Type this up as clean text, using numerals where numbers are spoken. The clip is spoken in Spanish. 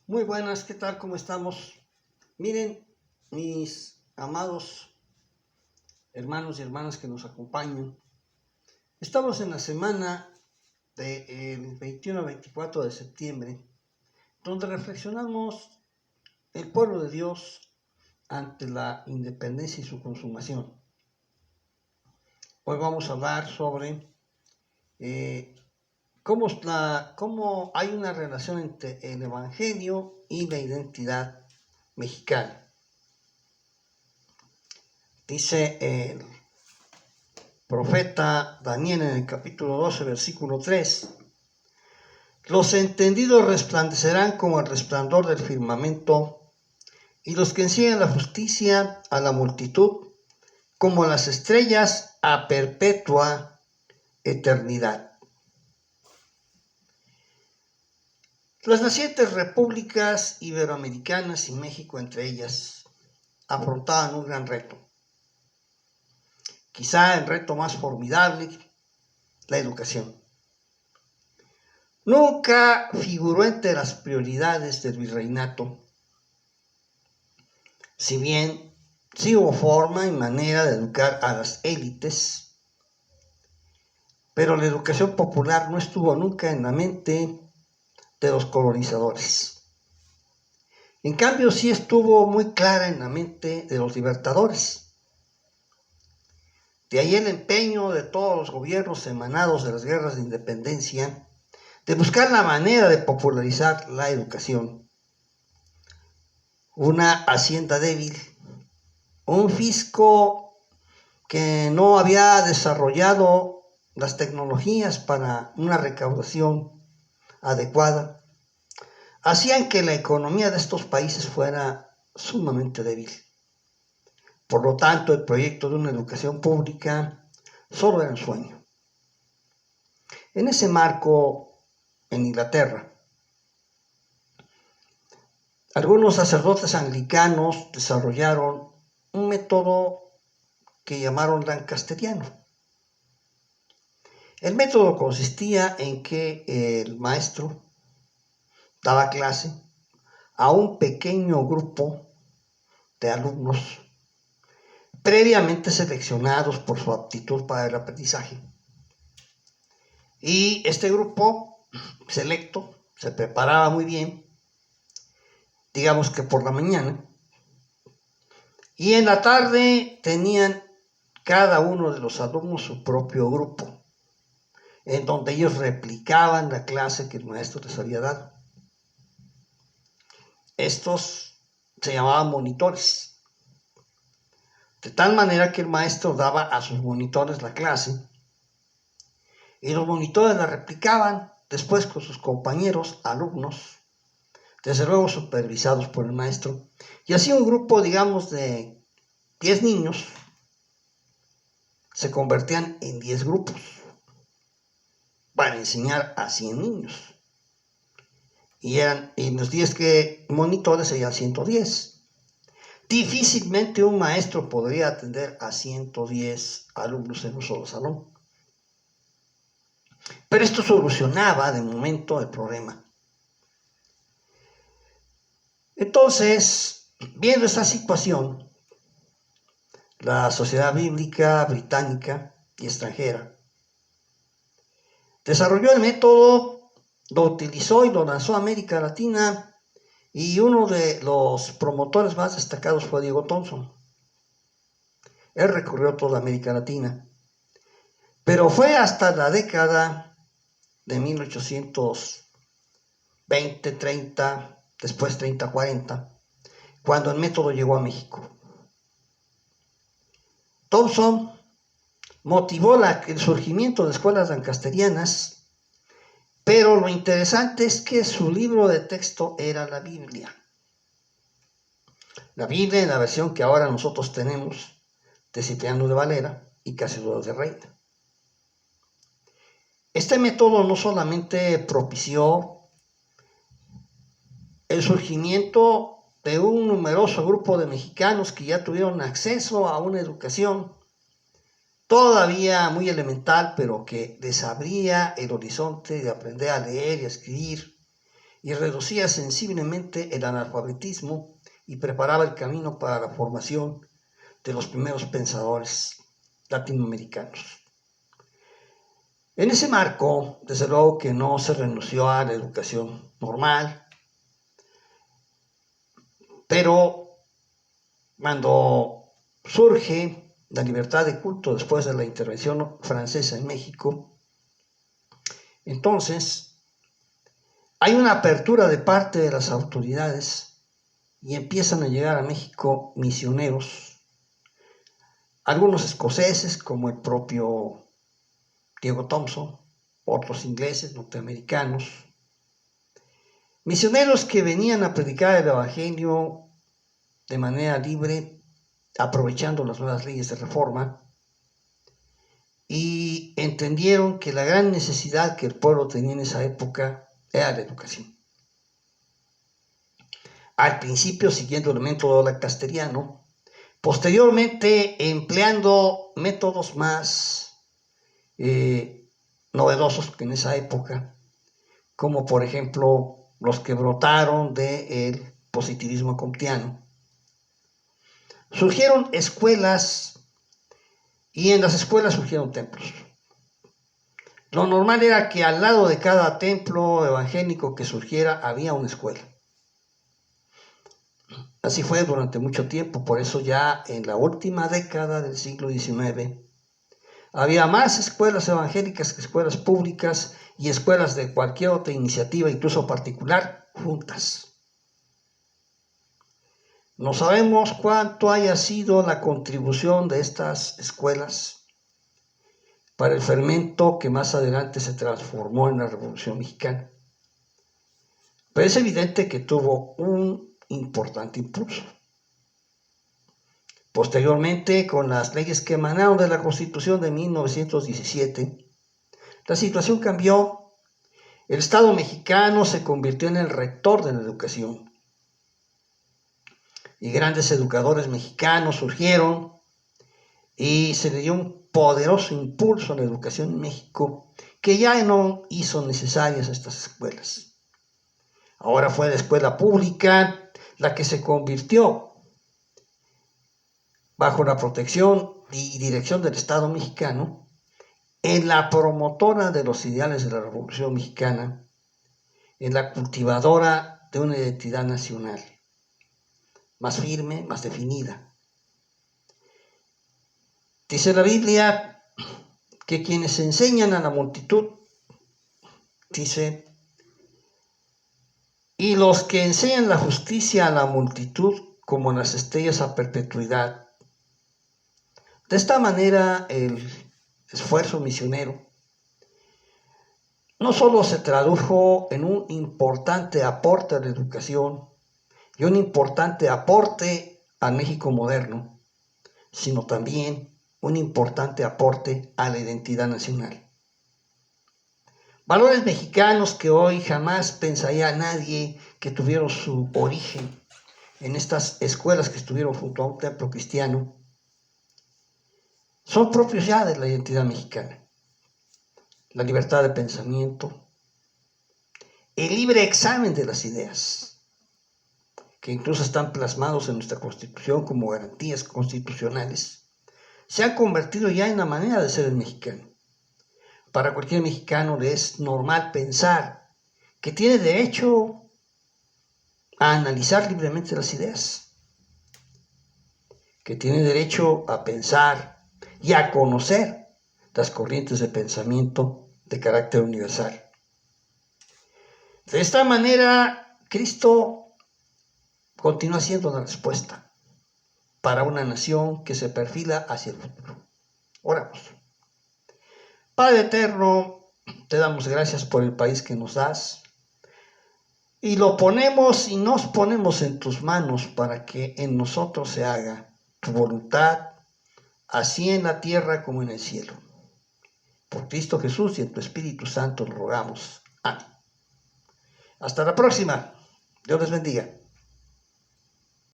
Muy buenas, ¿qué tal? ¿Cómo estamos? Miren, mis amados hermanos y hermanas que nos acompañan. Estamos en la semana del 21 al 24 de septiembre, donde reflexionamos el pueblo de Dios ante la independencia y su consumación. Hoy vamos a hablar sobre cómo hay una relación entre el Evangelio y la identidad mexicana. Dice el profeta Daniel en el capítulo 12, versículo 3: los entendidos resplandecerán como el resplandor del firmamento, y los que enseñan la justicia a la multitud, como las estrellas a perpetua eternidad. Las nacientes repúblicas iberoamericanas y México entre ellas afrontaban un gran reto. Quizá el reto más formidable, la educación. Nunca figuró entre las prioridades del virreinato, si bien sí hubo forma y manera de educar a las élites, pero la educación popular no estuvo nunca en la mente de los colonizadores. En cambio, sí estuvo muy clara en la mente de los libertadores. De ahí el empeño de todos los gobiernos emanados de las guerras de independencia de buscar la manera de popularizar la educación. Una hacienda débil, un fisco que no había desarrollado las tecnologías para una recaudación adecuada, hacían que la economía de estos países fuera sumamente débil. Por lo tanto, el proyecto de una educación pública solo era un sueño. En ese marco, en Inglaterra, algunos sacerdotes anglicanos desarrollaron un método que llamaron lancasteriano. El método consistía en que el maestro daba clase a un pequeño grupo de alumnos previamente seleccionados por su aptitud para el aprendizaje. Y este grupo selecto se preparaba muy bien, digamos que por la mañana, y en la tarde tenían cada uno de los alumnos su propio grupo, en donde ellos replicaban la clase que el maestro les había dado. Estos se llamaban monitores, de tal manera que el maestro daba a sus monitores la clase y los monitores la replicaban después con sus compañeros alumnos, desde luego supervisados por el maestro, y así un grupo, digamos, de 10 niños se convertían en 10 grupos para enseñar a 100 niños. Y los 10 monitores serían 110. Difícilmente un maestro podría atender a 110 alumnos en un solo salón. Pero esto solucionaba de momento el problema. Entonces, viendo esta situación, la Sociedad Bíblica Británica y extranjera desarrolló el método, lo utilizó y lo lanzó a América Latina, y uno de los promotores más destacados fue Diego Thompson. Él recorrió toda América Latina, pero fue hasta la década de 1820, 30, después 30, 40, cuando el método llegó a México. Thompson motivó el surgimiento de escuelas lancasterianas, pero lo interesante es que su libro de texto era la Biblia. La Biblia en la versión que ahora nosotros tenemos de Cipriano de Valera y Casiodoro de Reina. Este método no solamente propició el surgimiento de un numeroso grupo de mexicanos que ya tuvieron acceso a una educación todavía muy elemental, pero que les abría el horizonte de aprender a leer y a escribir y reducía sensiblemente el analfabetismo y preparaba el camino para la formación de los primeros pensadores latinoamericanos. En ese marco, desde luego que no se renunció a la educación normal, pero cuando surge la libertad de culto después de la intervención francesa en México, entonces hay una apertura de parte de las autoridades y empiezan a llegar a México misioneros, algunos escoceses como el propio Diego Thompson, otros ingleses, norteamericanos, misioneros que venían a predicar el evangelio de manera libre, aprovechando las nuevas leyes de reforma, y entendieron que la gran necesidad que el pueblo tenía en esa época era la educación. Al principio siguiendo el método lacasteriano, posteriormente empleando métodos más novedosos que en esa época, como por ejemplo los que brotaron del positivismo comtiano. Surgieron escuelas y en las escuelas surgieron templos. Lo normal era que al lado de cada templo evangélico que surgiera había una escuela. Así fue durante mucho tiempo, por eso ya en la última década del siglo XIX había más escuelas evangélicas que escuelas públicas y escuelas de cualquier otra iniciativa, incluso particular, juntas. No sabemos cuánto haya sido la contribución de estas escuelas para el fermento que más adelante se transformó en la Revolución Mexicana. Pero es evidente que tuvo un importante impulso. Posteriormente, con las leyes que emanaron de la Constitución de 1917, la situación cambió. El Estado mexicano se convirtió en el rector de la educación. Y grandes educadores mexicanos surgieron y se le dio un poderoso impulso a la educación en México que ya no hizo necesarias estas escuelas. Ahora fue la escuela pública la que se convirtió, bajo la protección y dirección del Estado mexicano, en la promotora de los ideales de la Revolución Mexicana, en la cultivadora de una identidad nacional más firme, más definida. Dice la Biblia que quienes enseñan a la multitud, dice, y los que enseñan la justicia a la multitud como las estrellas a perpetuidad. De esta manera, el esfuerzo misionero no solo se tradujo en un importante aporte a la educación y un importante aporte al México moderno, sino también un importante aporte a la identidad nacional. Valores mexicanos que hoy jamás pensaría nadie que tuvieron su origen en estas escuelas que estuvieron junto a un templo cristiano, son propios ya de la identidad mexicana. La libertad de pensamiento, el libre examen de las ideas, que incluso están plasmados en nuestra Constitución como garantías constitucionales, se han convertido ya en la manera de ser el mexicano. Para cualquier mexicano le es normal pensar que tiene derecho a analizar libremente las ideas, que tiene derecho a pensar y a conocer las corrientes de pensamiento de carácter universal. De esta manera, Cristo continúa siendo la respuesta para una nación que se perfila hacia el futuro. Oramos. Padre eterno, te damos gracias por el país que nos das y lo ponemos y nos ponemos en tus manos para que en nosotros se haga tu voluntad, así en la tierra como en el cielo. Por Cristo Jesús y en tu Espíritu Santo lo rogamos. Amén. Hasta la próxima. Dios les bendiga.